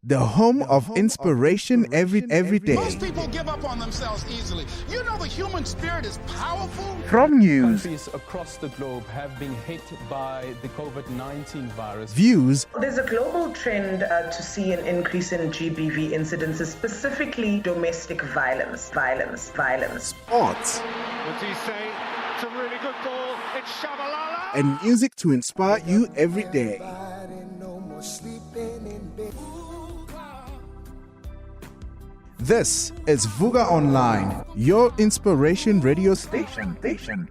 the home of inspiration every day. Most people give up on themselves easily. You know the human spirit is powerful. From news, countries across the globe have been hit by the COVID-19 virus. Views, there's a global trend to see an increase in GBV incidences, specifically domestic violence. Sports. What's he say? It's a really good ball. It's Shabalala. And music to inspire you every day. This is Vuga Online, your inspiration radio station.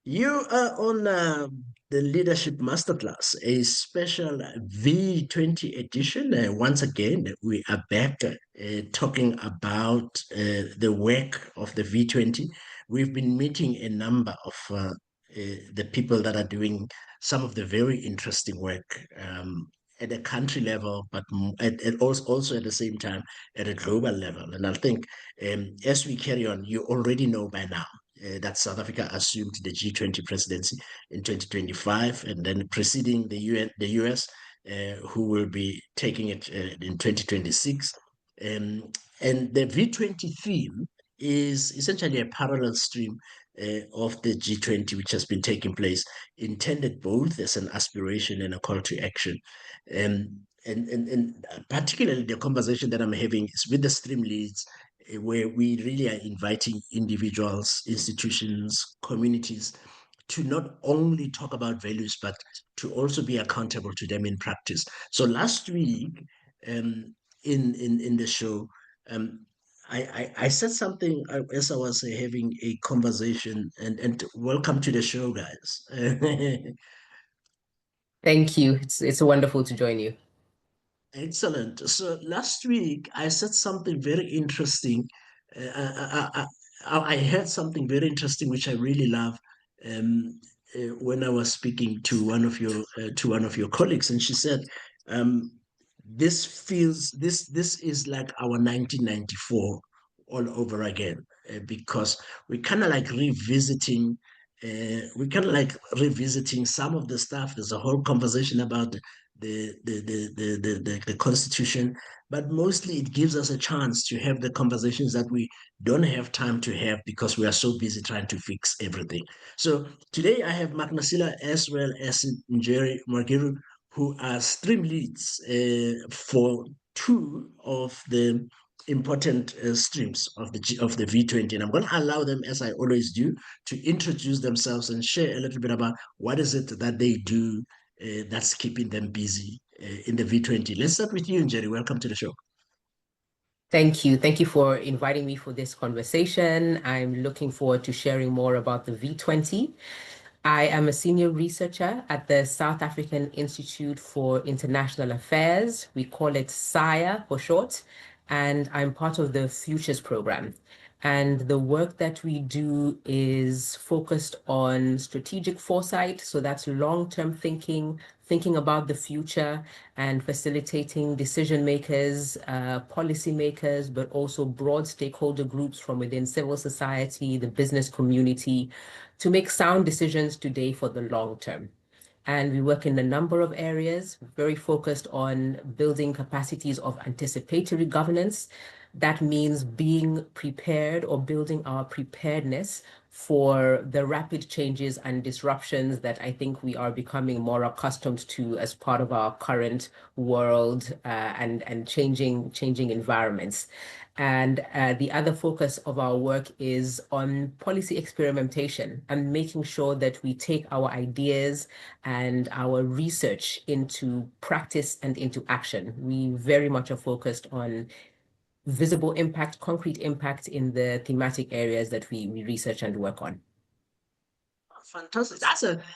You are on the Leadership Masterclass, a special V20 edition. Once again, we are back talking about the work of the V20. We've been meeting a number of the people that are doing some of the very interesting work at a country level, but also at the same time at a global level. And I think as we carry on, you already know by now that South Africa assumed the G20 presidency in 2025, and then preceding the US, who will be taking it in 2026. And the V20 theme is essentially a parallel stream of the G20, which has been taking place, intended both as an aspiration and a call to action. And particularly the conversation that I'm having is with the stream leads, where we really are inviting individuals, institutions, communities to not only talk about values, but to also be accountable to them in practice. So last week in the show, I said something as I was having a conversation, and welcome to the show, guys. Thank you. It's wonderful to join you. Excellent. So last week I said something very interesting. I heard something very interesting, which I really love, when I was speaking to one of your colleagues, and she said, "This is like our 1994 all over again, because we're kind of like revisiting." Some of the stuff. There's a whole conversation about the Constitution, but mostly it gives us a chance to have the conversations that we don't have time to have because we are so busy trying to fix everything. So today I have Nasila as well as Njeri Mwagiru, who are stream leads for two of the important streams of the V20, and I'm going to allow them, as I always do, to introduce themselves and share a little bit about what is it that they do that's keeping them busy in the V20. Let's start with you, Njeri. Welcome to the show. Thank you. Thank you for inviting me for this conversation. I'm looking forward to sharing more about the V20. I am a senior researcher at the South African Institute for International Affairs. We call it SIA for short, and I'm part of the Futures program. And the work that we do is focused on strategic foresight. So that's long-term thinking about the future, and facilitating decision makers, policy makers, but also broad stakeholder groups from within civil society, the business community, to make sound decisions today for the long term. And we work in a number of areas, very focused on building capacities of anticipatory governance. That means being prepared or building our preparedness for the rapid changes and disruptions that I think we are becoming more accustomed to as part of our current world and changing environments. And the other focus of our work is on policy experimentation and making sure that we take our ideas and our research into practice and into action. We very much are focused on visible impact, concrete impact in the thematic areas that we research and work on. Fantastic.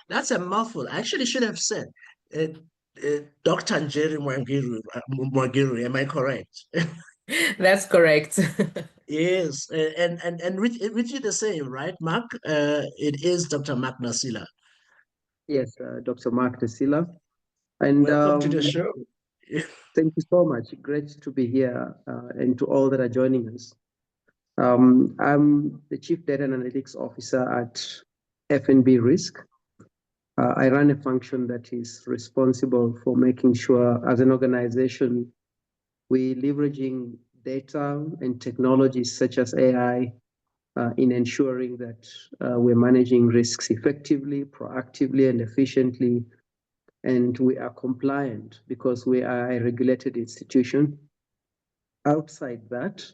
That's a mouthful. I actually should have said Dr. Njeri Mwagiru. Am I correct? That's correct. Yes, and with you the same, right, Mark? It is Dr. Mark Nasila. Yes, Dr. Mark Nasila. And welcome to the show. Thank you so much. Great to be here, and to all that are joining us. I'm the Chief Data and Analytics Officer at FNB Risk. I run a function that is responsible for making sure, as an organization, we're leveraging data and technologies such as AI in ensuring that we're managing risks effectively, proactively, and efficiently. And we are compliant because we are a regulated institution. Outside that,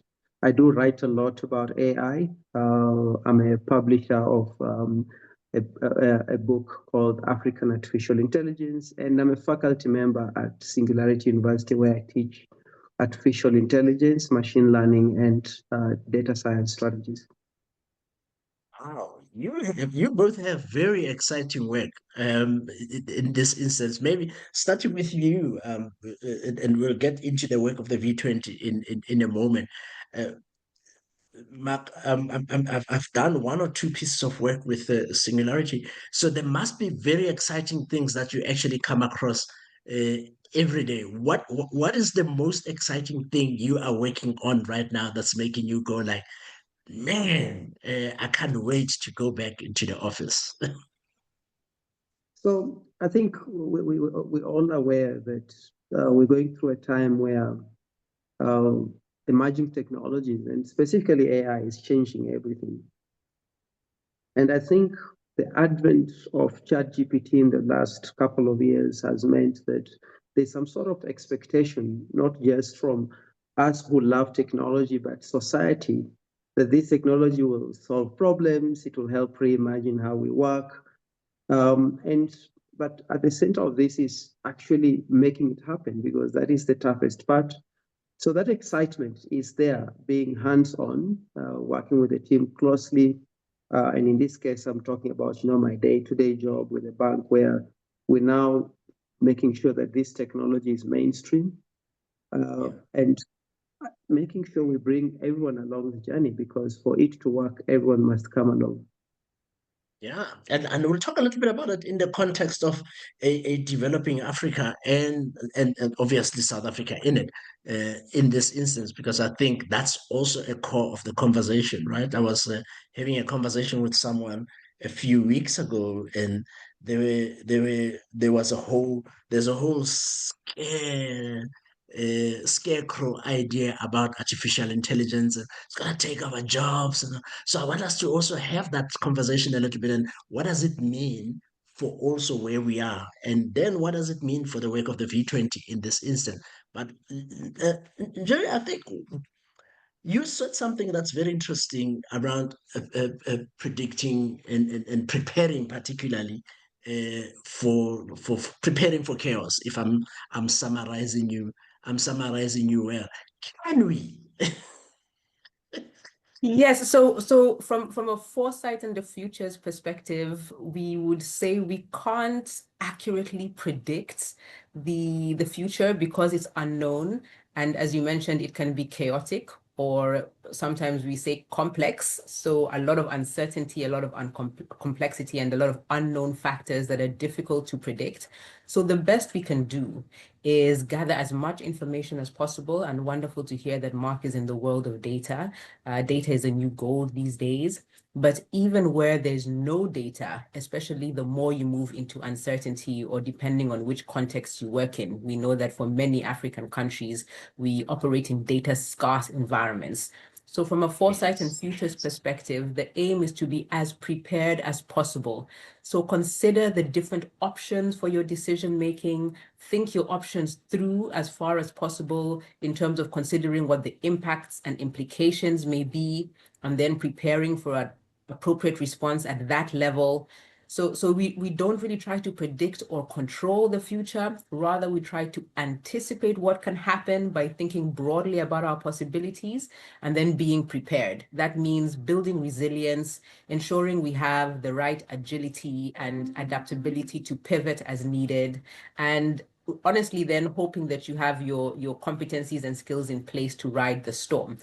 I do write a lot about AI. I'm a publisher of a book called African Artificial Intelligence, and I'm a faculty member at Singularity University where I teach artificial intelligence, machine learning, and data science strategies. Wow, you both have very exciting work in this instance. Maybe starting with you, and we'll get into the work of the V20 in a moment. Uh, Mark, I've done one or two pieces of work with Singularity, so there must be very exciting things that you actually come across uh, every day. What is the most exciting thing you are working on right now that's making you go like, man, I can't wait to go back into the office? So I think we're all aware that we're going through a time where uh, emerging technologies, and specifically AI, is changing everything. And I think the advent of ChatGPT in the last couple of years has meant that there's some sort of expectation, not just from us who love technology, but society, that this technology will solve problems, it will help reimagine how we work. But at the center of this is actually making it happen, because that is the toughest part. So that excitement is there, being hands-on, working with the team closely. And in this case, I'm talking about, my day-to-day job with a bank where we're now making sure that this technology is mainstream, and making sure we bring everyone along the journey, because for it to work, everyone must come along. Yeah, and we'll talk a little bit about it in the context of a developing Africa and obviously South Africa in it, in this instance, because I think that's also a core of the conversation, right? I was having a conversation with someone a few weeks ago, and there's a whole scarecrow idea about artificial intelligence. It's gonna take our jobs, and so I want us to also have that conversation a little bit. And what does it mean for also where we are? And then what does it mean for the work of the V20 in this instant? But Jerry, I think you said something that's very interesting around predicting and preparing, particularly for preparing for chaos. If I'm summarizing you, I'm summarizing you well. Can we? Yes, so from a foresight and the futures perspective, we would say we can't accurately predict the future because it's unknown. And as you mentioned, it can be chaotic, or sometimes we say complex. So a lot of uncertainty, a lot of complexity, and a lot of unknown factors that are difficult to predict. So the best we can do is gather as much information as possible. And wonderful to hear that Mark is in the world of data. Data is a new gold these days. But even where there's no data, especially the more you move into uncertainty, or depending on which context you work in, we know that for many African countries, we operate in data scarce environments. So from a foresight and futures perspective, the aim is to be as prepared as possible. So consider the different options for your decision making, think your options through as far as possible in terms of considering what the impacts and implications may be, and then preparing for an appropriate response at that level. So we don't really try to predict or control the future. Rather, we try to anticipate what can happen by thinking broadly about our possibilities and then being prepared. That means building resilience, ensuring we have the right agility and adaptability to pivot as needed, and honestly then hoping that you have your competencies and skills in place to ride the storm.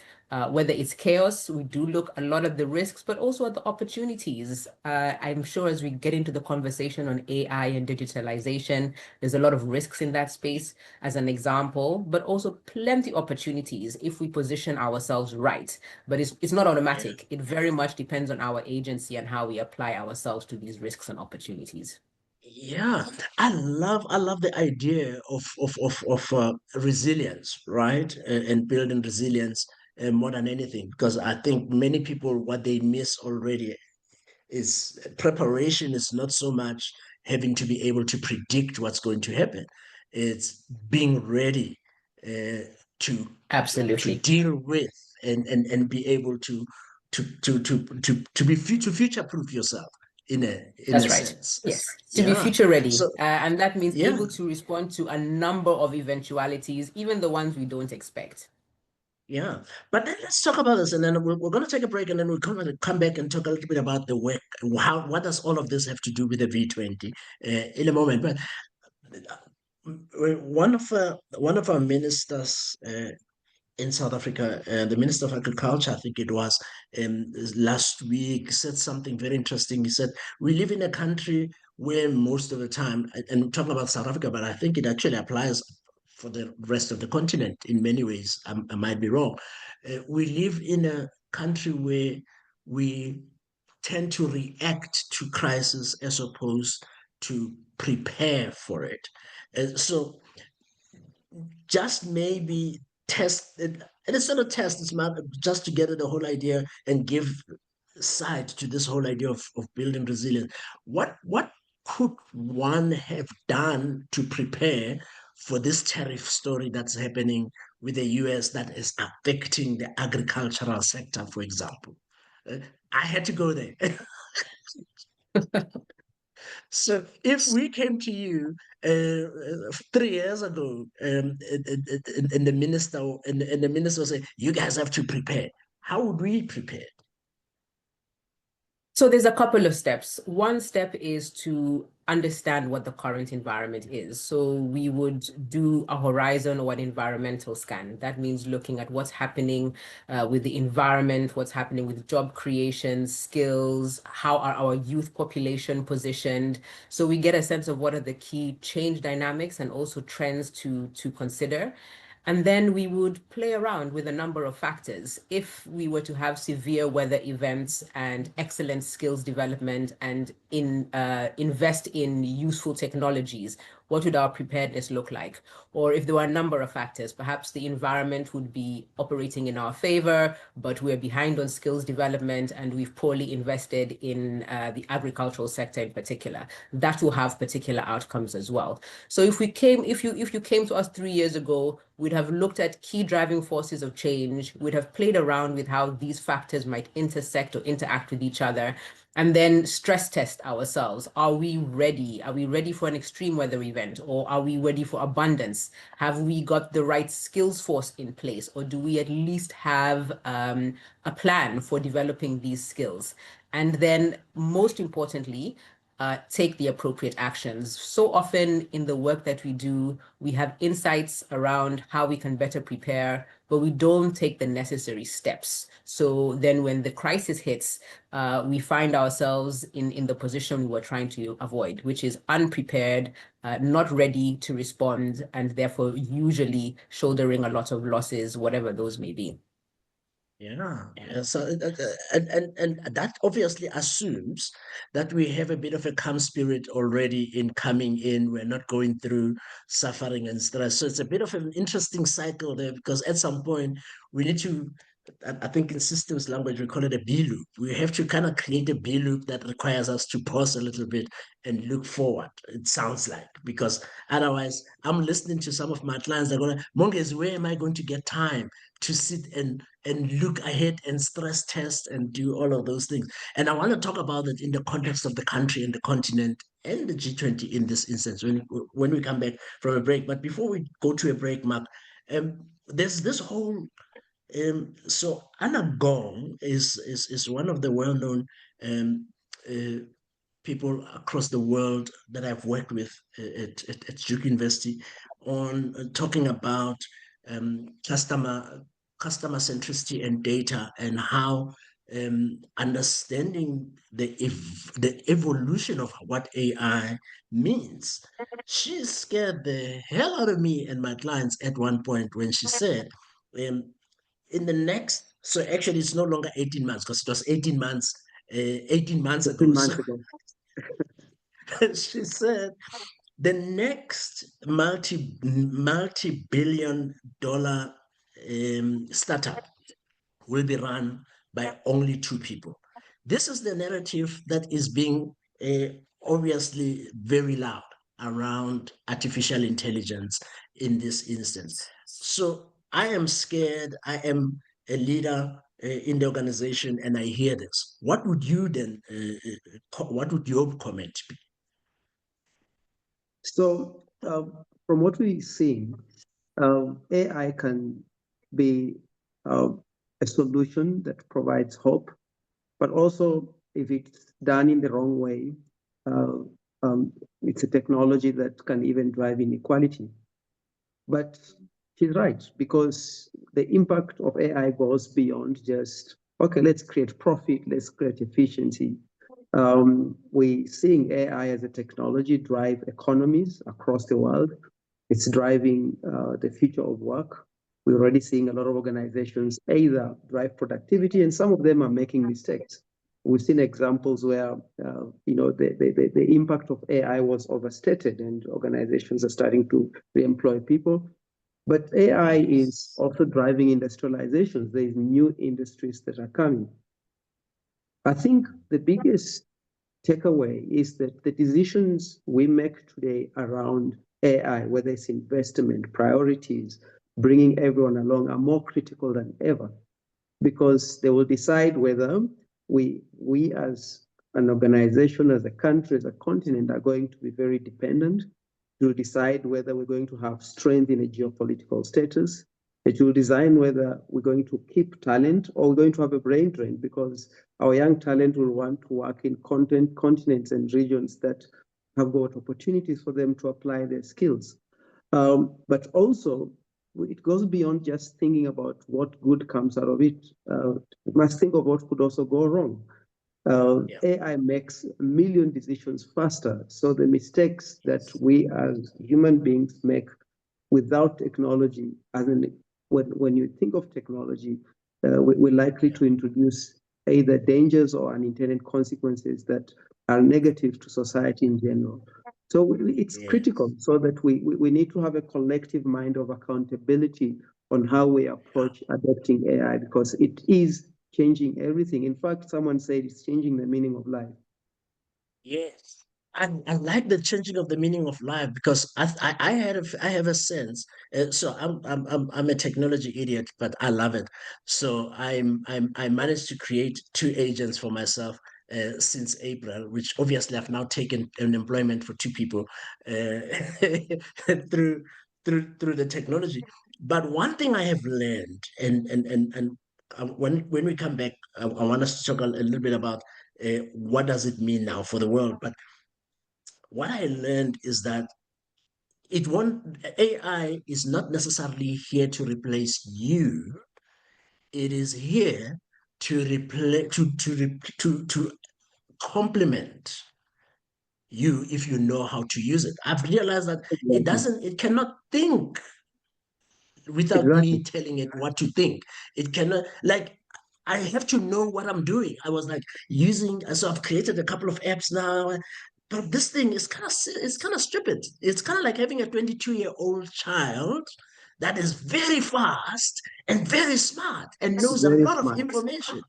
Whether it's chaos, we do look a lot at the risks, but also at the opportunities. I'm sure as we get into the conversation on AI and digitalization, there's a lot of risks in that space as an example, but also plenty opportunities if we position ourselves right. But it's not automatic. It very much depends on our agency and how we apply ourselves to these risks and opportunities. Yeah, I love the idea of resilience, right? And building resilience more than anything, because I think many people what they miss already is preparation is not so much having to be able to predict what's going to happen. It's being ready to Absolutely. deal with and be able to be future proof yourself in That's a right. sense. Yes. To be Yeah. future ready. So And that means yeah, able to respond to a number of eventualities, even the ones we don't expect. yeah. But then let's talk about this, and then we're going to take a break, and then we'll come back and talk a little bit about the work. What does all of this have to do with the V20 in a moment? But one of our ministers in South Africa, the Minister of Agriculture, I think it was, last week, said something very interesting. He said, we live in a country where most of the time, and we're talking about South Africa, but I think it actually applies for the rest of the continent in many ways. I might be wrong. We live in a country where we tend to react to crisis as opposed to prepare for it. So just maybe test it, and it's not a test, it's not just to get at the whole idea and give sight to this whole idea of building resilience. What could one have done to prepare for this tariff story that's happening with the US that is affecting the agricultural sector, for example? I had to go there. So if we came to you 3 years ago, and the minister and the minister said, "You guys have to prepare," how would we prepare? So there's a couple of steps. One step is to understand what the current environment is. So we would do a horizon or an environmental scan. That means looking at what's happening with the environment, what's happening with job creation, skills, how are our youth population positioned. So we get a sense of what are the key change dynamics and also trends to consider. And then we would play around with a number of factors. If we were to have severe weather events and excellent skills development and invest in useful technologies, what would our preparedness look like? Or if there were a number of factors, perhaps the environment would be operating in our favor, but we're behind on skills development and we've poorly invested in the agricultural sector in particular. That will have particular outcomes as well. So if you came to us 3 years ago, we'd have looked at key driving forces of change. We'd have played around with how these factors might intersect or interact with each other, and then stress test ourselves. Are we ready? Are we ready for an extreme weather event? Or are we ready for abundance? Have we got the right skills force in place? Or do we at least have a plan for developing these skills? And then most importantly, take the appropriate actions. So often in the work that we do, we have insights around how we can better prepare, but we don't take the necessary steps. So then when the crisis hits, we find ourselves in the position we were trying to avoid, which is unprepared, not ready to respond, and therefore usually shouldering a lot of losses, whatever those may be. Yeah. So, and that obviously assumes that we have a bit of a calm spirit already in coming in. We're not going through suffering and stress. So it's a bit of an interesting cycle there because at some point we need to. I think in systems language we call it a B loop. We have to kind of create a B loop that requires us to pause a little bit and look forward. It sounds like because otherwise I'm listening to some of my clients. They're going, Mongezi, where am I going to get time to sit and look ahead and stress test and do all of those things? And I want to talk about it in the context of the country and the continent and the G20 in this instance when we come back from a break. But before we go to a break, Mark, there's this whole so Anna Gong is one of the well-known uh, people across the world that I've worked with at Duke University on talking about customer centricity and data and how understanding the evolution of what AI means. She scared the hell out of me and my clients at one point when she said, in the next, so actually it's no longer 18 months because it was 18 months 18 months ago. 15 So months ago. she said the next multi-billion dollar startup will be run by only two people. This is the narrative that is being obviously very loud around artificial intelligence in this instance. So I am scared. I am a leader in the organization, and I hear this. What would you then? What would your comment be? So, from what we're seeing, AI can be a solution that provides hope, but also if it's done in the wrong way, uh, it's a technology that can even drive inequality. But she's right, because the impact of AI goes beyond just, okay, let's create profit, let's create efficiency. We're seeing AI as a technology drive economies across the world. It's driving the future of work. We're already seeing a lot of organizations either drive productivity, and some of them are making mistakes. We've seen examples where the impact of AI was overstated, and organizations are starting to re-employ people. But AI is also driving industrializations. There's new industries that are coming. I think the biggest takeaway is that the decisions we make today around AI, whether it's investment, priorities, bringing everyone along, are more critical than ever, because they will decide whether we as an organization, as a country, as a continent, are going to be very dependent. It will decide whether we're going to have strength in a geopolitical status. It will design whether we're going to keep talent or we're going to have a brain drain, because our young talent will want to work in continents and regions that have got opportunities for them to apply their skills. But also, it goes beyond just thinking about what good comes out of it. We must think of what could also go wrong. AI makes a million decisions faster. So the mistakes that we as human beings make without technology, when you think of technology, we're likely to introduce either dangers or unintended consequences that are negative to society in general. So it's critical, so that we need to have a collective mind of accountability on how we approach adopting AI, because it is changing everything. In fact, someone said it's changing the meaning of life. Yes. I like the changing of the meaning of life, because I have a sense. So I'm a technology idiot, but I love it. So I managed to create two agents for myself since April, which obviously I've now taken an employment for two people through the technology. But one thing I have learned, and when we come back, I want us to talk a little bit about what does it mean now for the world. But what I learned is that AI is not necessarily here to replace you. It is here to replace to complement you if you know how to use it. I've realized that it cannot think without me telling it what to think. It cannot, like, I have to know what I'm doing. I was like so I've created a couple of apps now, but this thing is kind of stupid. It's kind of like having a 22-year-old child that is very fast and very smart and knows a Very lot of smart. information.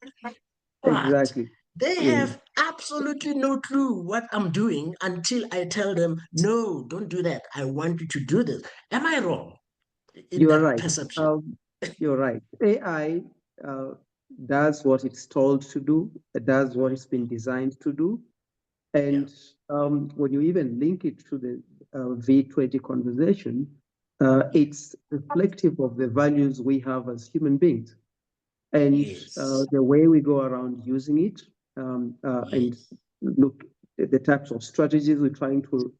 But Exactly. they have absolutely no clue what I'm doing until I tell them, no, don't do that. I want you to do this. Am I wrong in You are that right. perception? You're right. AI does what it's told to do. It does what it's been designed to do. And when you even link it to the V20 conversation, it's reflective of the values we have as human beings, and the way we go around using it, and look at the types of strategies we're trying to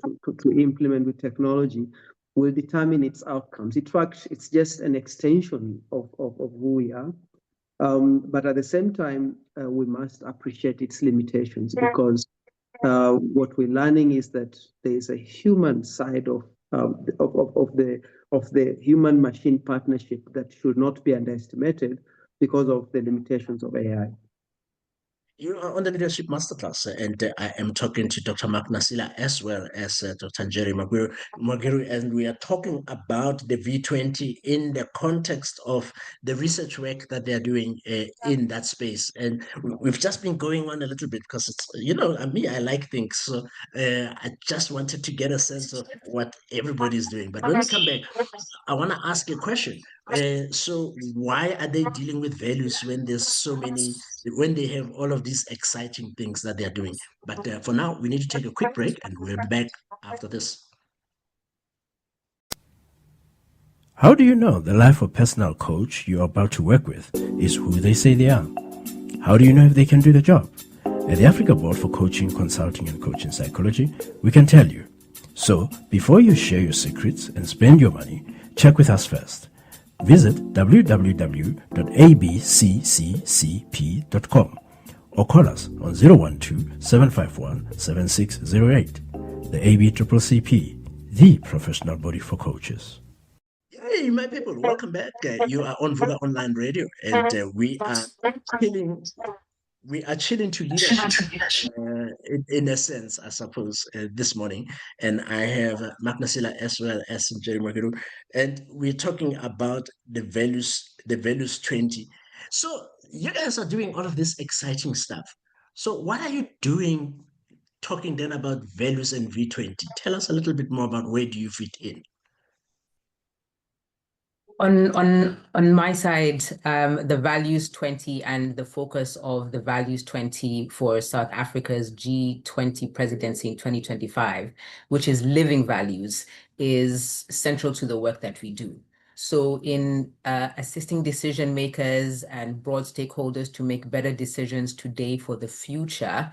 implement with technology will determine its outcomes. In fact, it's just an extension of who we are. But at the same time, we must appreciate its limitations, because what we're learning is that there is a human side of the human machine partnership that should not be underestimated because of the limitations of AI. You are on the Leadership Masterclass, and I am talking to Dr. Nasila as well as Dr. Njeri Mwagiru, and we are talking about the V20 in the context of the research work that they are doing in that space. And we've just been going on a little bit because it's, me, I like things. So I just wanted to get a sense of what everybody is doing. But when we come back, I want to ask a question. So why are they dealing with values when there's so many, when they have all of these exciting things that they're doing? But for now, we need to take a quick break and we'll be back after this. How do you know the life or personal coach you're about to work with is who they say they are? How do you know if they can do the job? At the Africa Board for Coaching, Consulting and Coaching Psychology, we can tell you. So, before you share your secrets and spend your money, check with us first. Visit www.abccccp.com or call us on 012-751-7608. The ABCCP, the professional body for coaches. Hey, my people, welcome back. You are on Vuga Online Radio, and we are chilling to leadership in a sense, I suppose, this morning. And I have Nasila as well as Njeri Mwagiru, and we're talking about the values 20. So you guys are doing all of this exciting stuff. So what are you doing talking then about values and V20? Tell us a little bit more about where do you fit in? On my side, the Values 20 and the focus of the Values 20 for South Africa's G20 presidency in 2025, which is living values, is central to the work that we do. So in assisting decision makers and broad stakeholders to make better decisions today for the future,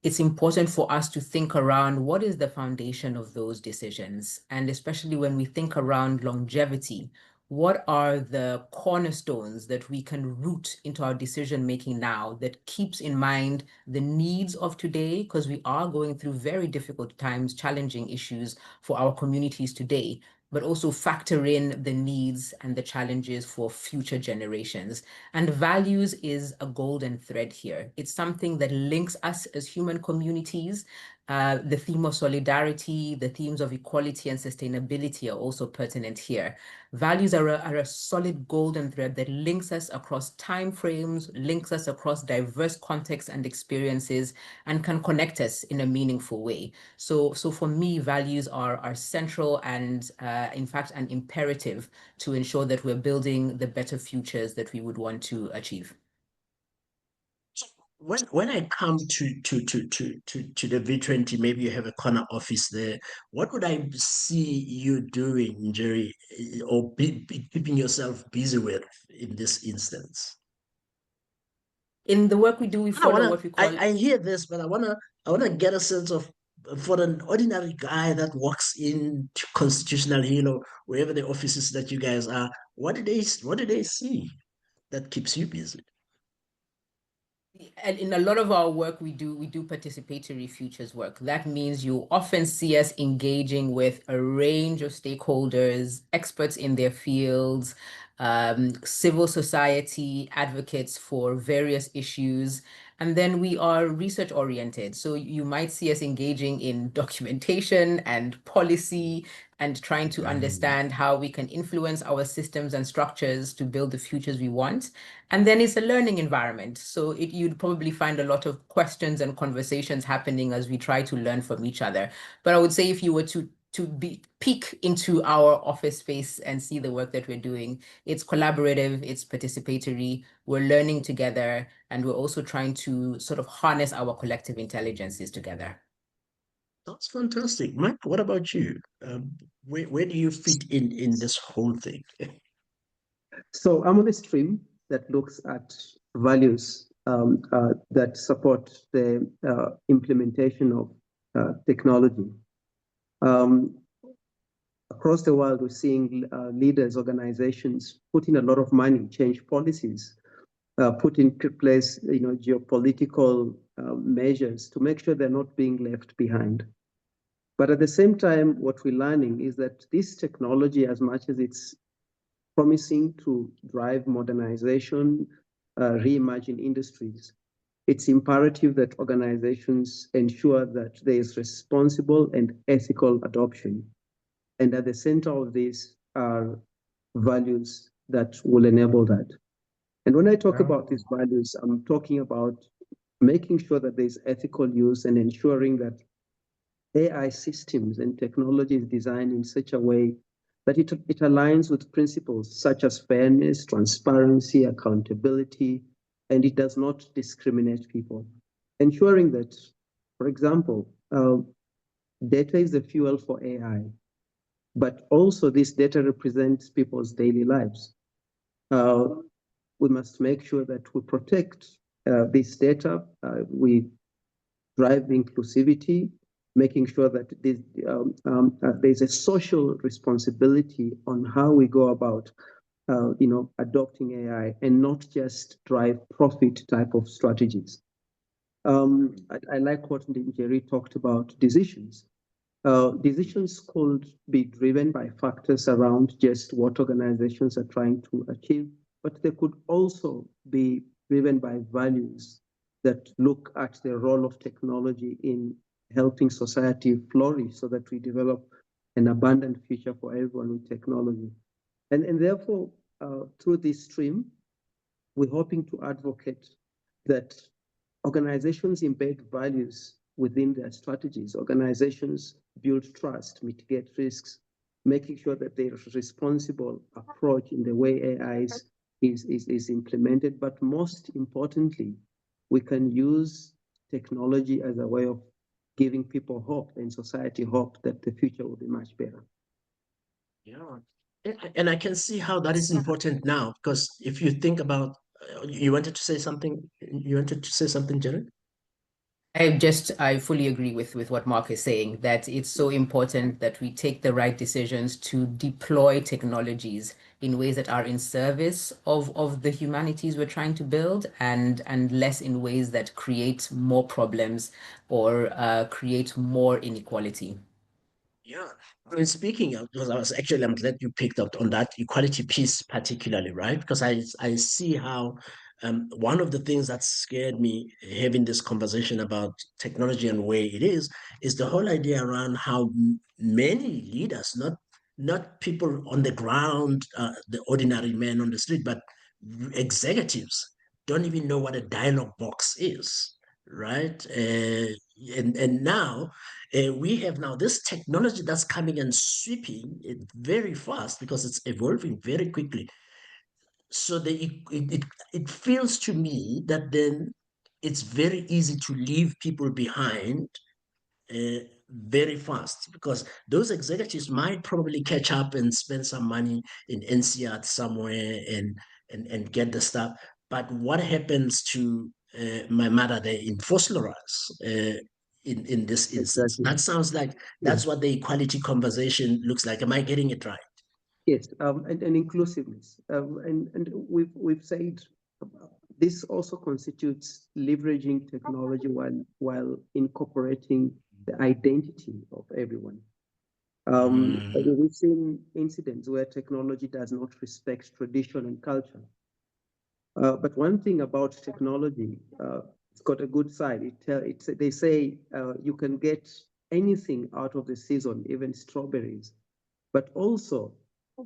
it's important for us to think around what is the foundation of those decisions. And especially when we think around longevity, what are the cornerstones that we can root into our decision making now that keeps in mind the needs of today, because we are going through very difficult times, challenging issues for our communities today, but also factor in the needs and the challenges for future generations. And values is a golden thread here. It's something that links us as human communities. The theme of solidarity, the themes of equality and sustainability are also pertinent here. Values are a solid golden thread that links us across time frames, links us across diverse contexts and experiences, and can connect us in a meaningful way. So for me, values are central and in fact an imperative to ensure that we're building the better futures that we would want to achieve. When I come to the V20, maybe you have a corner office there. What would I see you doing, Njeri, or keeping yourself busy with in this instance? In the work we do, we follow what we call. I hear this, but I wanna get a sense of, for an ordinary guy that walks into Constitutional Hill, wherever the offices that you guys are. What do they see that keeps you busy? And in a lot of our work, we do participatory futures work. That means you often see us engaging with a range of stakeholders, experts in their fields, civil society advocates for various issues. And then we are research oriented. So you might see us engaging in documentation and policy and trying to understand how we can influence our systems and structures to build the futures we want. And then it's a learning environment. So you'd probably find a lot of questions and conversations happening as we try to learn from each other. But I would say if you were to peek into our office space and see the work that we're doing, it's collaborative, it's participatory, we're learning together, and we're also trying to sort of harness our collective intelligences together. That's fantastic. Mike, what about you? Where do you fit in this whole thing? So I'm on a stream that looks at values that support the implementation of technology. Across the world, we're seeing leaders, organizations put in a lot of money, change policies, put into place, geopolitical measures to make sure they're not being left behind. But at the same time, what we're learning is that this technology, as much as it's promising to drive modernization, reimagine industries, it's imperative that organizations ensure that there is responsible and ethical adoption. And at the center of this are values that will enable that. And when I talk about these values, I'm talking about making sure that there's ethical use and ensuring that AI systems and technology is designed in such a way that it aligns with principles such as fairness, transparency, accountability, and it does not discriminate people. Ensuring that, for example, data is the fuel for AI, but also this data represents people's daily lives. We must make sure that we protect this data. We drive inclusivity, making sure that there's a social responsibility on how we go about adopting AI and not just drive profit type of strategies. I like what Njeri talked about decisions. Decisions could be driven by factors around just what organizations are trying to achieve, but they could also be driven by values that look at the role of technology in helping society flourish so that we develop an abundant future for everyone with technology. And therefore, through this stream, we're hoping to advocate that organizations embed values within their strategies. Organizations build trust, mitigate risks, making sure that there's a responsible approach in the way AI is implemented. But most importantly, we can use technology as a way of giving people hope and society hope that the future will be much better. Yeah. And I can see how that is important now, because if you think about, you wanted to say something, Njeri? I fully agree with what Mark is saying, that it's so important that we take the right decisions to deploy technologies in ways that are in service of the humanities we're trying to build, and less in ways that create more problems or create more inequality. Yeah. I mean, speaking of, because I'm glad you picked up on that equality piece particularly, right? Because I see how one of the things that scared me having this conversation about technology and where it is the whole idea around how many leaders, not people on the ground, the ordinary man on the street, but executives don't even know what a dialogue box is, right? And now we have now this technology that's coming and sweeping it very fast because it's evolving very quickly. So it feels to me that then it's very easy to leave people behind very fast, because those executives might probably catch up and spend some money in NCR somewhere and get the stuff. But what happens to my mother there in Vosloorus in this instance? Exactly. That sounds like that's what the equality conversation looks like. Am I getting it right? Yes, and inclusiveness. And we've said this also constitutes leveraging technology while incorporating the identity of everyone. We've seen incidents where technology does not respect tradition and culture. But one thing about technology, it's got a good side. They say you can get anything out of the season, even strawberries, but also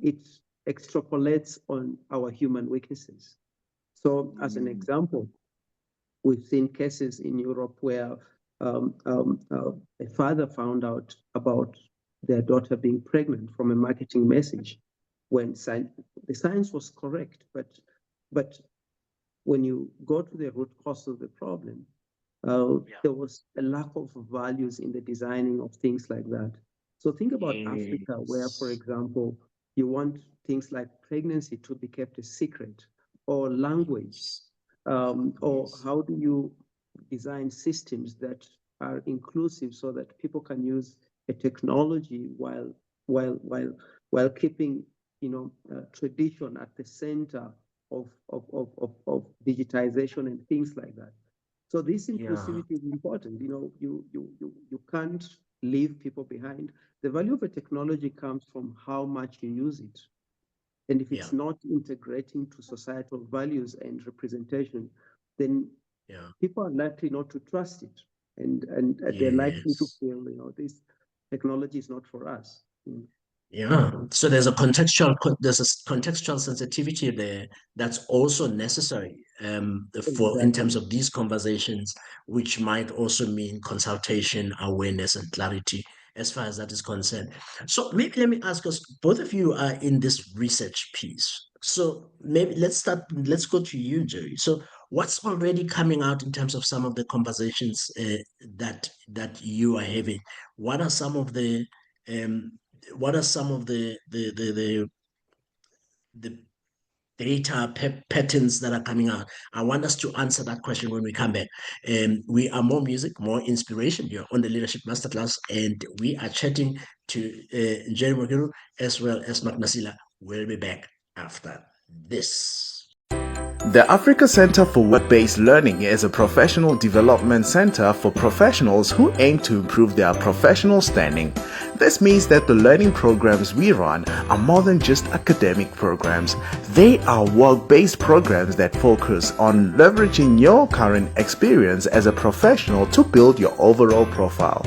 it extrapolates on our human weaknesses. So as an example, we've seen cases in Europe where a father found out about their daughter being pregnant from a marketing message when the science was correct, but when you go to the root cause of the problem, there was a lack of values in the designing of things like that. So think about Africa, where, for example, you want things like pregnancy to be kept a secret, or language, or how do you design systems that are inclusive so that people can use a technology while keeping tradition at the center of digitization and things like that. So this inclusivity is important. You can't leave people behind. The value of a technology comes from how much you use it. And if it's not integrating to societal values and representation, then people are likely not to trust it, and they're likely to Yes. feel, this technology is not for us. Yeah. So there's a contextual sensitivity there that's also necessary for in terms Exactly. of these conversations, which might also mean consultation, awareness, and clarity as far as that is concerned. So maybe let me ask us, both of you are in this research piece. So maybe let's go to you, Njeri. So what's already coming out in terms of some of the conversations that you are having? What are some of the um, what are some of the data patterns that are coming out? I want us to answer that question when we come back. We are more music, more inspiration. You're on the Leadership Masterclass, and we are chatting to Njeri Mwagiru as well as Nasila. We'll be back after this. The Africa Center for Work-Based Learning is a professional development center for professionals who aim to improve their professional standing. This means that the learning programs we run are more than just academic programs. They are work-based programs that focus on leveraging your current experience as a professional to build your overall profile.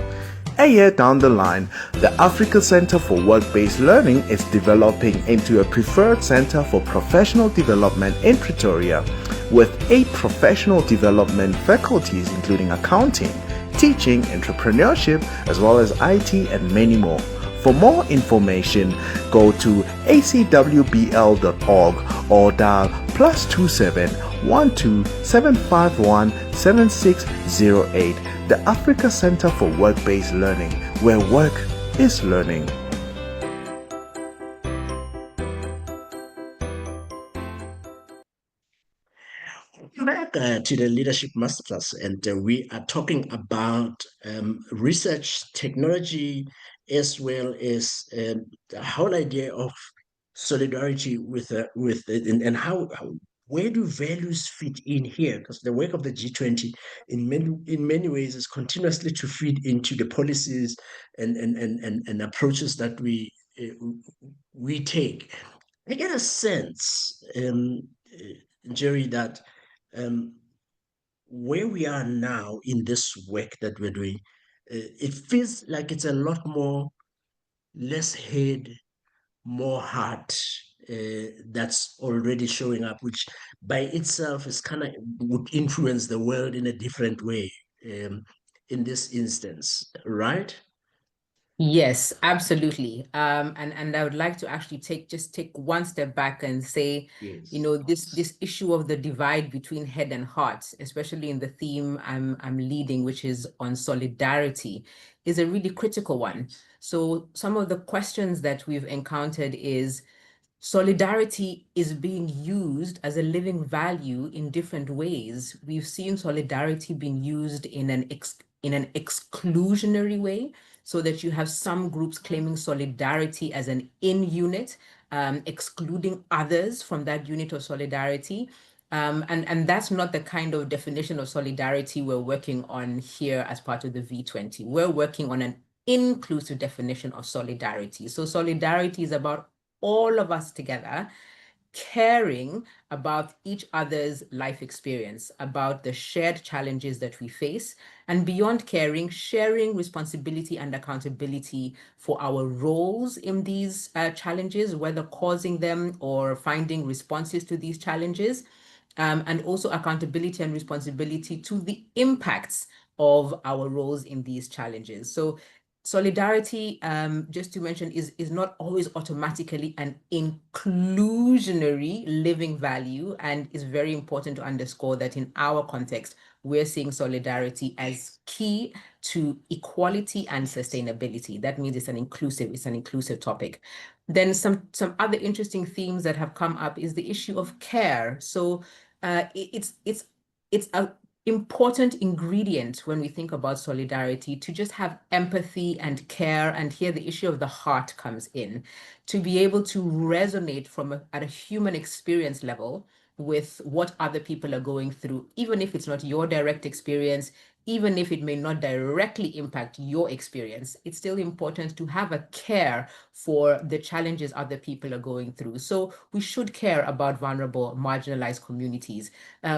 A year down the line, the Africa Center for Work-Based Learning is developing into a preferred center for professional development in Pretoria, with 8 professional development faculties including accounting, teaching, entrepreneurship, as well as IT and many more. For more information, go to acwbl.org or dial +27 12 751 7608. The Africa Center for Work-Based Learning, where work is learning. Back to the Leadership Masterclass, and we are talking about research, technology, as well as the whole idea of solidarity and how where do values fit in here? Because the work of the G20 in many ways is continuously to feed into the policies and approaches that we take. I get a sense, Njeri, that um, where we are now in this work that we're doing, it feels like it's a lot more less head, more heart that's already showing up, which by itself is kind of would influence the world in a different way in this instance, right? Yes, absolutely. And I would like to actually take one step back and say, Yes. this issue of the divide between head and heart, especially in the theme I'm leading, which is on solidarity, is a really critical one. So some of the questions that we've encountered is solidarity is being used as a living value in different ways. We've seen solidarity being used in an exclusionary way, so that you have some groups claiming solidarity as an in-unit, excluding others from that unit of solidarity. And that's not the kind of definition of solidarity we're working on here as part of the V20. We're working on an inclusive definition of solidarity. So solidarity is about all of us together caring about each other's life experience, about the shared challenges that we face, and beyond caring, sharing responsibility and accountability for our roles in these challenges, whether causing them or finding responses to these challenges, and also accountability and responsibility to the impacts of our roles in these challenges. So solidarity, just to mention, is not always automatically an inclusionary living value, and is very important to underscore that in our context, we're seeing solidarity as key to equality and sustainability. That means it's an inclusive topic. Then some other interesting themes that have come up is the issue of care. So it's a important ingredient when we think about solidarity to just have empathy and care, and here the issue of the heart comes in, to be able to resonate at a human experience level with what other people are going through, even if it's not your direct experience, even if it may not directly impact your experience. It's still important to have a care for the challenges other people are going through. So we should care about vulnerable, marginalized communities.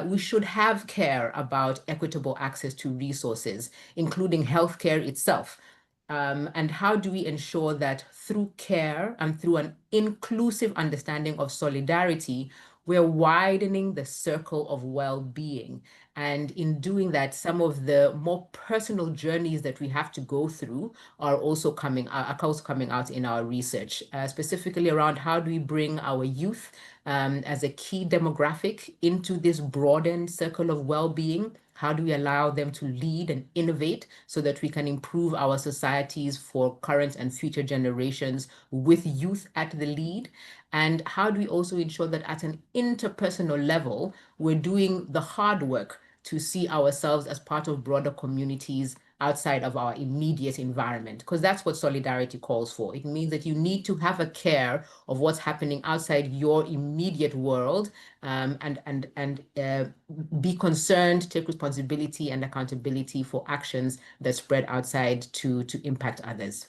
We should have care about equitable access to resources, including healthcare itself. And how do we ensure that through care and through an inclusive understanding of solidarity, we're widening the circle of well-being? And in doing that, some of the more personal journeys that we have to go through are also coming out in our research, specifically around how do we bring our youth as a key demographic into this broadened circle of well-being? How do we allow them to lead and innovate so that we can improve our societies for current and future generations with youth at the lead? And how do we also ensure that at an interpersonal level, we're doing the hard work to see ourselves as part of broader communities outside of our immediate environment? Because that's what solidarity calls for. It means that you need to have a care of what's happening outside your immediate world, and be concerned, take responsibility and accountability for actions that spread outside to impact others.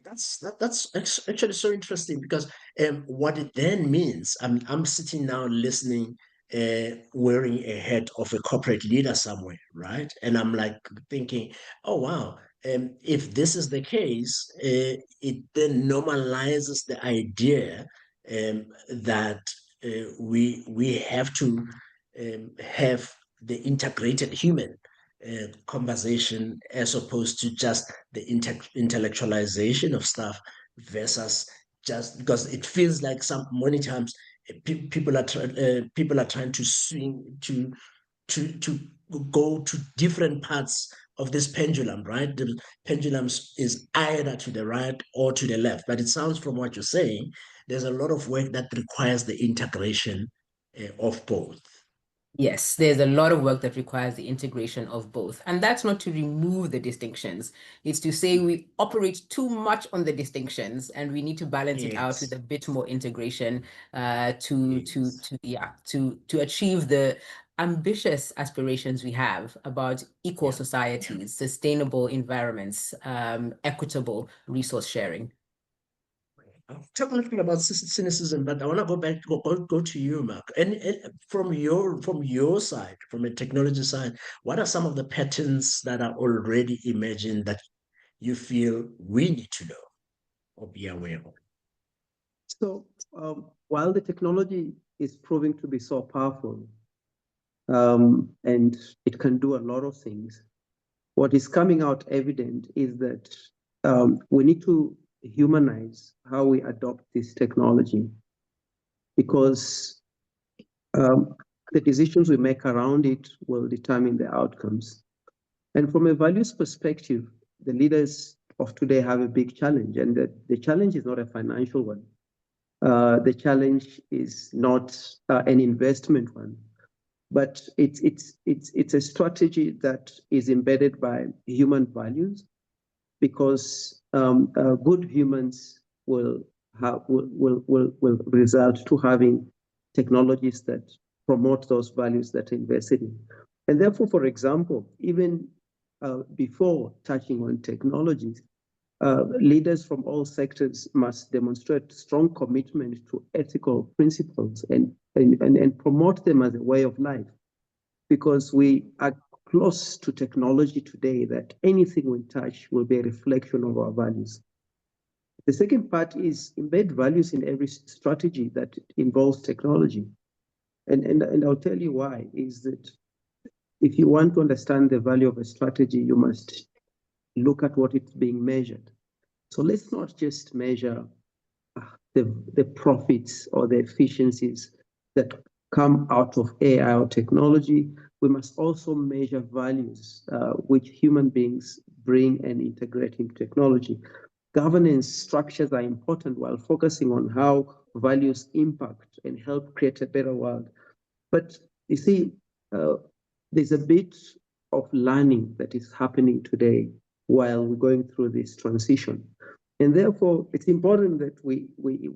That's actually so interesting, because what it then means, I'm sitting now listening, wearing a hat of a corporate leader somewhere, right? And I'm like thinking, oh wow, if this is the case, it then normalizes the idea that we have to have the integrated human conversation, as opposed to just the intellectualization of stuff, versus just because it feels like many times people are trying to swing to go to different parts of this pendulum, right? The pendulum is either to the right or to the left. But it sounds, from what you're saying, there's a lot of work that requires the integration of both. Yes, there's a lot of work that requires the integration of both. And that's not to remove the distinctions. It's to say we operate too much on the distinctions and we need to balance it out with a bit more integration to achieve the ambitious aspirations we have about equal societies, sustainable environments, equitable resource sharing. Talk a little bit about cynicism, but I want to go to you, Mark. And from your side, from a technology side, what are some of the patterns that are already emerging that you feel we need to know or be aware of? So while the technology is proving to be so powerful, and it can do a lot of things, what is coming out evident is that we need to humanize how we adopt this technology, because the decisions we make around it will determine the outcomes. And from a values perspective, the leaders of today have a big challenge, and the challenge is not a financial one. The challenge is not an investment one, but it's a strategy that is embedded by human values, because good humans will result to having technologies that promote those values that are invested in. And therefore, for example, even before touching on technologies, leaders from all sectors must demonstrate strong commitment to ethical principles and promote them as a way of life, because we are close to technology today that anything we touch will be a reflection of our values. The second part is embed values in every strategy that involves technology. And I'll tell you why, is that if you want to understand the value of a strategy, you must look at what it's being measured. So let's not just measure the profits or the efficiencies that come out of AI or technology. We must also measure values which human beings bring and integrate into technology. Governance structures are important while focusing on how values impact and help create a better world. But you see, there's a bit of learning that is happening today while we're going through this transition. And therefore, it's important that we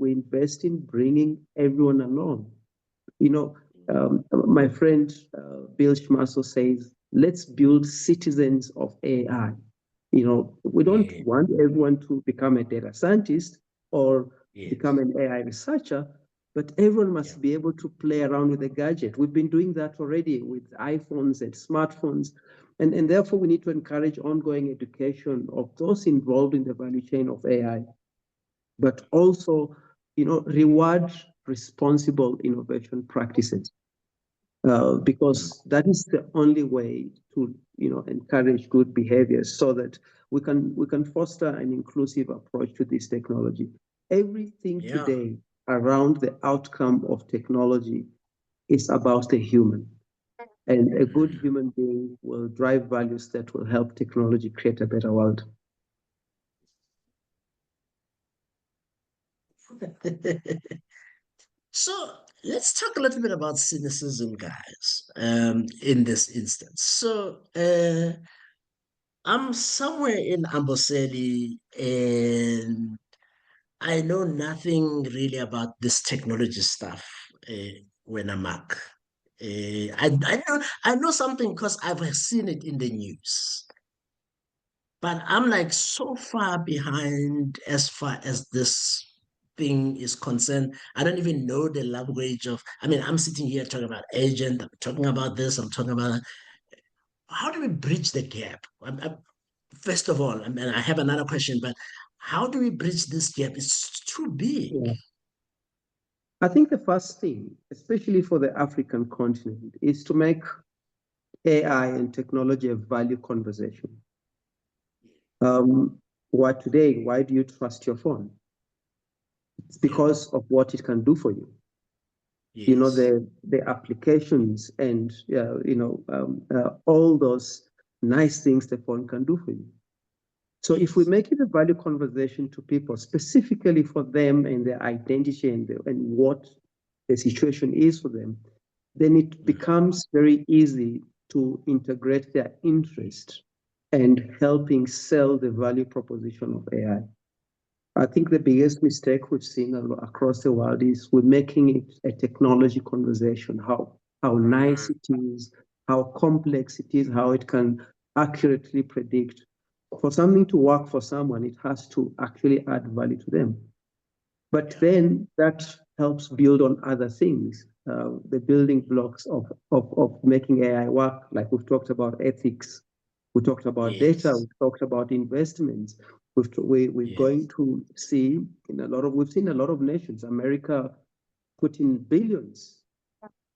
invest in bringing everyone along. You know, my friend Bill Schmaso says, let's build citizens of AI. You know, we don't want everyone to become a data scientist or become an AI researcher, but everyone must be able to play around with a gadget. We've been doing that already with iPhones and smartphones. And therefore, we need to encourage ongoing education of those involved in the value chain of AI, but also, you know, reward responsible innovation practices. Because that is the only way to, you know, encourage good behaviors so that we can foster an inclusive approach to this technology. Everything today around the outcome of technology is about the human. And a good human being will drive values that will help technology create a better world. So let's talk a little bit about cynicism, guys, in this instance. So I'm somewhere in Amboseli and I know nothing really about this technology stuff when I'm back. I know something because I've seen it in the news. But I'm like so far behind as far as this thing is concerned. I don't even know the language of, I mean, I'm sitting here talking about agent, I'm talking about this, I'm talking about how do we bridge the gap? First of all, I mean, I have another question, but how do we bridge this gap? It's too big. Yeah. I think the first thing, especially for the African continent, is to make AI and technology a value conversation. Why do you trust your phone? It's because of what it can do for you. Yes. You know, the applications and, all those nice things the phone can do for you. So if we make it a value conversation to people, specifically for them and their identity and what the situation is for them, then it becomes very easy to integrate their interest and helping sell the value proposition of AI. I think the biggest mistake we've seen across the world is we're making it a technology conversation, how nice it is, how complex it is, how it can accurately predict. For something to work for someone, it has to actually add value to them. But then that helps build on other things, the building blocks of making AI work, like we've talked about ethics, we talked about data, we've talked about investments. We're going to see we've seen a lot of nations, America put in billions,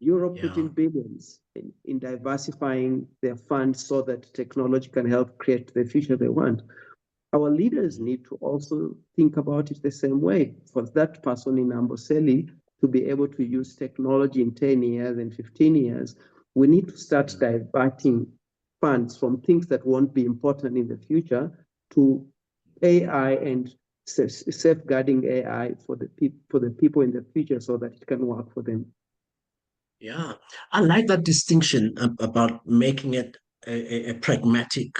Europe put in billions in diversifying their funds so that technology can help create the future they want. Our leaders need to also think about it the same way. For that person in Amboseli to be able to use technology in 10 years and 15 years, we need to start diverting funds from things that won't be important in the future to AI and safeguarding AI for the people in the future so that it can work for them. Yeah, I like that distinction about making it a pragmatic.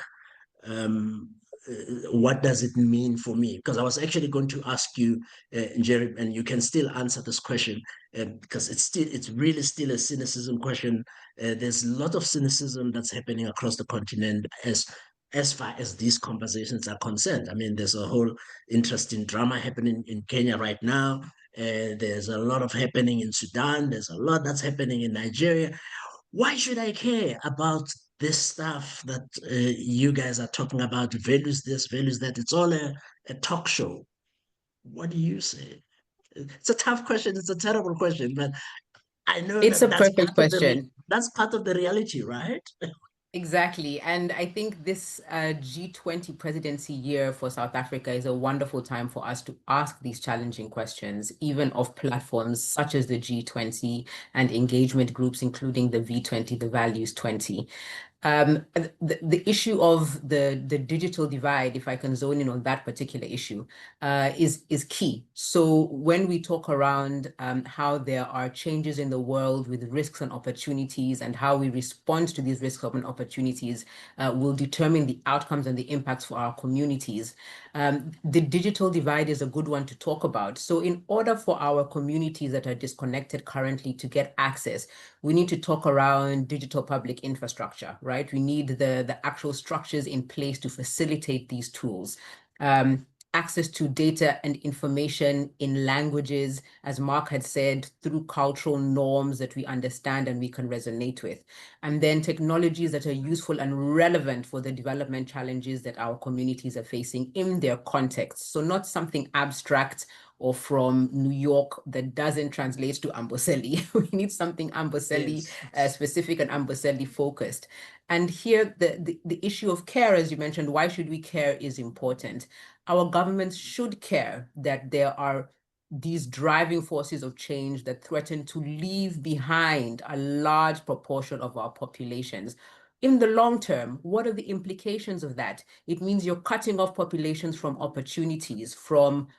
What does it mean for me? Because I was actually going to ask you, Njeri, and you can still answer this question because it's really still a cynicism question. There's a lot of cynicism that's happening across the continent as far as these conversations are concerned. I mean, there's a whole interesting drama happening in Kenya right now. There's a lot of happening in Sudan. There's a lot that's happening in Nigeria. Why should I care about this stuff that you guys are talking about? Values this, values that. It's all a talk show. What do you say? It's a tough question. It's a terrible question, but I know It's that a perfect question. that's part of the reality, right? Exactly. And I think this G20 presidency year for South Africa is a wonderful time for us to ask these challenging questions, even of platforms such as the G20 and engagement groups, including the V20, the Values 20. The issue of the digital divide, if I can zone in on that particular issue, is key. So when we talk around how there are changes in the world with risks and opportunities, and how we respond to these risks and opportunities will determine the outcomes and the impacts for our communities. The digital divide is a good one to talk about. So in order for our communities that are disconnected currently to get access, we need to talk around digital public infrastructure, right? We need the actual structures in place to facilitate these tools. Access to data and information in languages, as Mark had said, through cultural norms that we understand and we can resonate with. And then technologies that are useful and relevant for the development challenges that our communities are facing in their context. So not something abstract or from New York that doesn't translate to Amboseli. We need something Amboseli specific and Amboseli focused. And here, the issue of care, as you mentioned, why should we care is important. Our governments should care that there are these driving forces of change that threaten to leave behind a large proportion of our populations. In the long term, what are the implications of that? It means you're cutting off populations from opportunities, from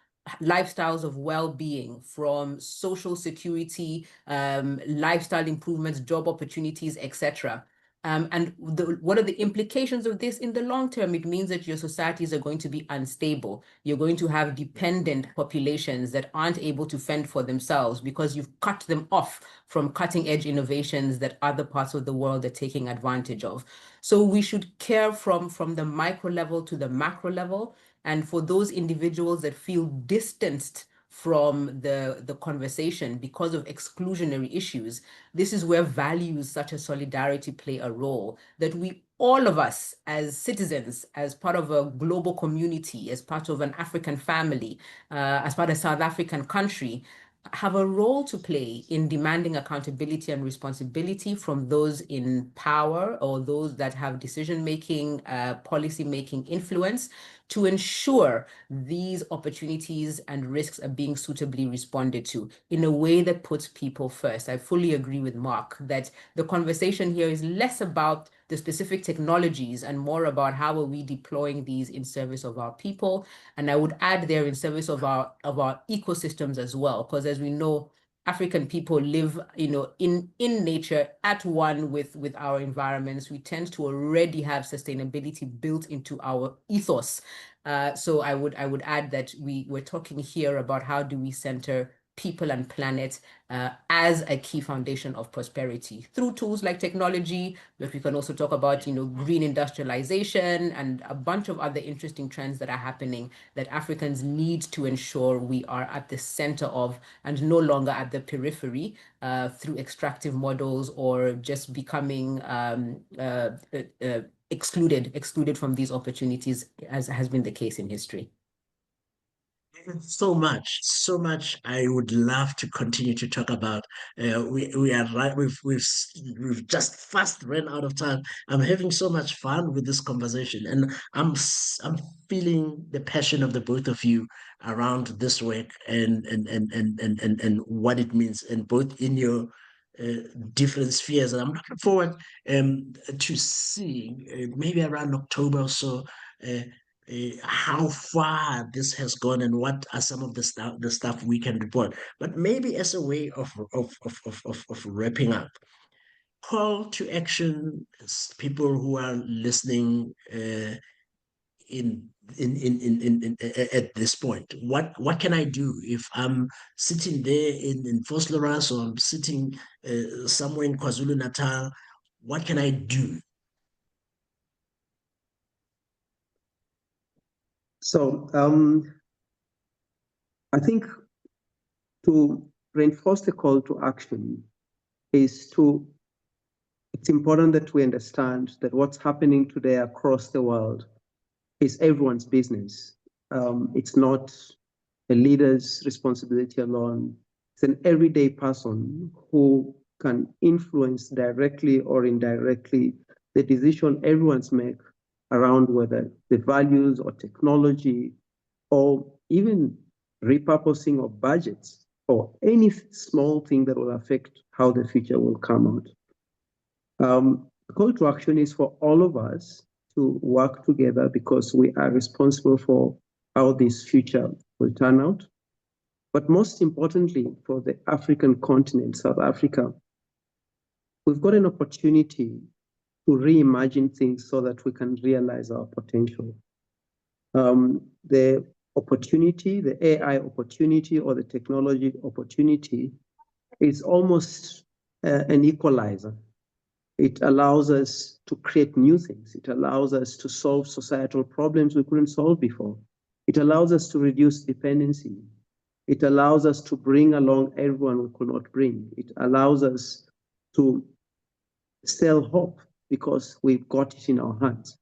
lifestyles of well-being, from social security, lifestyle improvements, job opportunities, etc. And what are the implications of this in the long term? It means that your societies are going to be unstable. You're going to have dependent populations that aren't able to fend for themselves because you've cut them off from cutting-edge innovations that other parts of the world are taking advantage of. So we should care from the micro level to the macro level. And for those individuals that feel distanced from the conversation because of exclusionary issues, this is where values such as solidarity play a role, that we, all of us as citizens, as part of a global community, as part of an African family, as part of a South African country, have a role to play in demanding accountability and responsibility from those in power or those that have decision-making, policy-making influence, to ensure these opportunities and risks are being suitably responded to in a way that puts people first. I fully agree with Mark that the conversation here is less about the specific technologies and more about how are we deploying these in service of our people. And I would add there in service of our ecosystems as well, because as we know, African people live, in nature at one with our environments. We tend to already have sustainability built into our ethos. So I would add that we're talking here about how do we center people and planet as a key foundation of prosperity through tools like technology, but we can also talk about, green industrialization and a bunch of other interesting trends that are happening that Africans need to ensure we are at the center of and no longer at the periphery through extractive models or just becoming excluded from these opportunities, as has been the case in history. So much I would love to continue to talk about. We are right. We've just fast ran out of time. I'm having so much fun with this conversation, and I'm feeling the passion of the both of you around this work and what it means, and both in your different spheres. And I'm looking forward to seeing maybe around October or so. How far this has gone and what are some of the stuff we can report. But maybe as a way of wrapping up, call to action, people who are listening at this point. What can I do if I'm sitting there in Vosloorus or I'm sitting somewhere in KwaZulu Natal? What can I do? So I think to reinforce the call to action it's important that we understand that what's happening today across the world is everyone's business. It's not a leader's responsibility alone. It's an everyday person who can influence directly or indirectly the decision everyone's make around whether the values or technology or even repurposing of budgets or any small thing that will affect how the future will come out. call to action is for all of us to work together because we are responsible for how this future will turn out. But most importantly, for the African continent, South Africa, we've got an opportunity to reimagine things so that we can realize our potential. The opportunity, the AI opportunity or the technology opportunity is almost an equalizer. It allows us to create new things. It allows us to solve societal problems we couldn't solve before. It allows us to reduce dependency. It allows us to bring along everyone we could not bring. It allows us to sell hope because we've got it in our hands.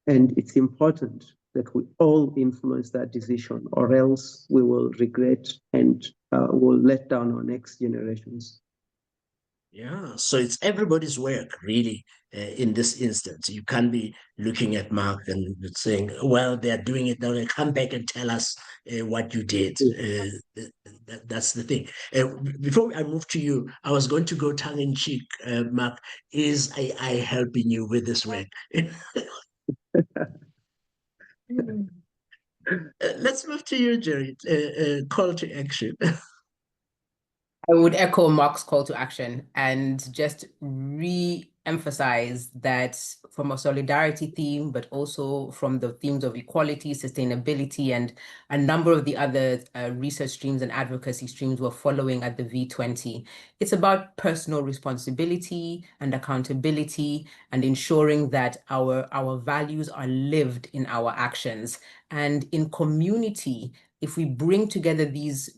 And it's important that we all influence that decision, or else we will regret and will let down our next generations. Yeah, so it's everybody's work, really, in this instance. You can't be looking at Mark and saying, well, they're doing it now. They come back and tell us what you did. That's the thing. Before I move to you, I was going to go tongue in cheek, Mark. Is AI helping you with this work? Let's move to you, Njeri. Call to action. I would echo Mark's call to action and just re-emphasize that from a solidarity theme, but also from the themes of equality, sustainability, and a number of the other research streams and advocacy streams we're following at the V20. It's about personal responsibility and accountability and ensuring that our values are lived in our actions. And in community, if we bring together these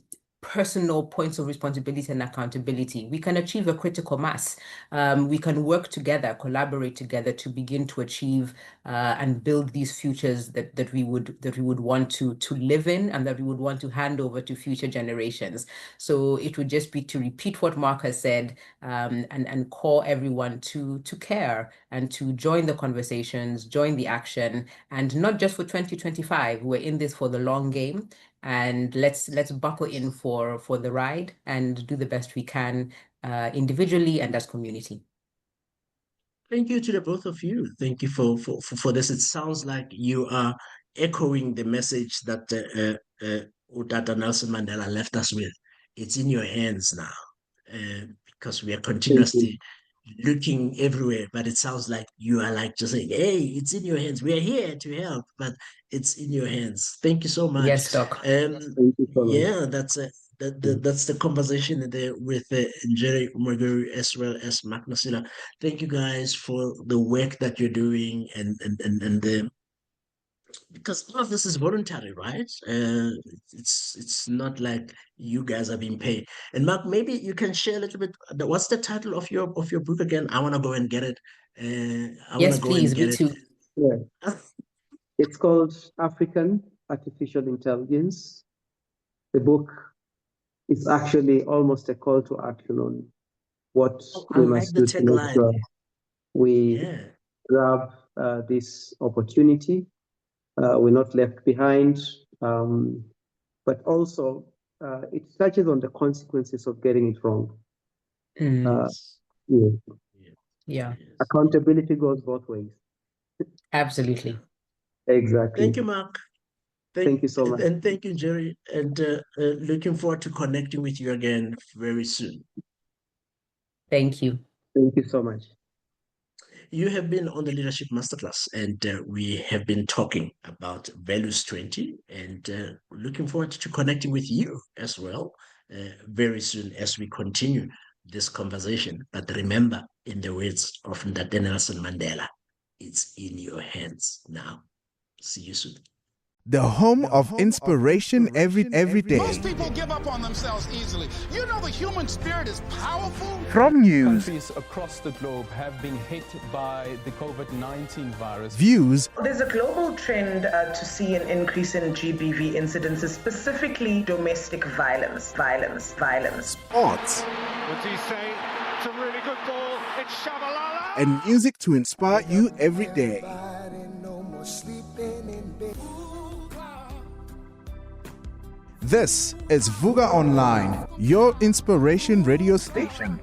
personal points of responsibility and accountability, we can achieve a critical mass. We can work together, collaborate together to begin to achieve and build these futures that we would want to live in and that we would want to hand over to future generations. So it would just be to repeat what Mark has said and call everyone to care and to join the conversations, join the action, and not just for 2025. We're in this for the long game. And let's buckle in for the ride and do the best we can individually and as community. Thank you to the both of you. Thank you for this. It sounds like you are echoing the message that Utata Nelson Mandela left us with. It's in your hands now, because we are continuously looking everywhere, but it sounds like you are like just saying, hey, it's in your hands. We are here to help, but it's in your hands. Thank you so much. Yes, Doc. Thank you so much. Yeah, that's the conversation there with Njeri Mwagiru as well as Mark Nasila. Thank you guys for the work that you're doing and the, because all of this is voluntary, right? It's not like you guys are being paid. And Mark, maybe you can share a little bit. What's the title of your book again? I want to go and get it. Yes, please. Me too. Yeah. It's called African Artificial Intelligence. The book is actually almost a call to action on what we must do to make sure we grab this opportunity. We're not left behind, but also it touches on the consequences of getting it wrong. Yeah. Accountability goes both ways. Absolutely. Exactly. Thank you, Mark. Thank you so much. And thank you, Njeri. And looking forward to connecting with you again very soon. Thank you. Thank you so much. You have been on the Leadership Masterclass, and we have been talking about Values 20, and looking forward to connecting with you as well very soon as we continue this conversation. But remember, in the words of Ndate Nelson Mandela, it's in your hands now. See you soon. The home of inspiration every day. Most people give up on themselves easily. You know the human spirit is powerful. From news, Countries across the globe have been hit by the COVID-19 virus. Views, There's a global trend to see an increase in GBV incidences, specifically domestic violence. sports, What's he say? It's a really good ball. It's Shabalala. and music to inspire you every day. This is Vuga Online, your inspiration radio station.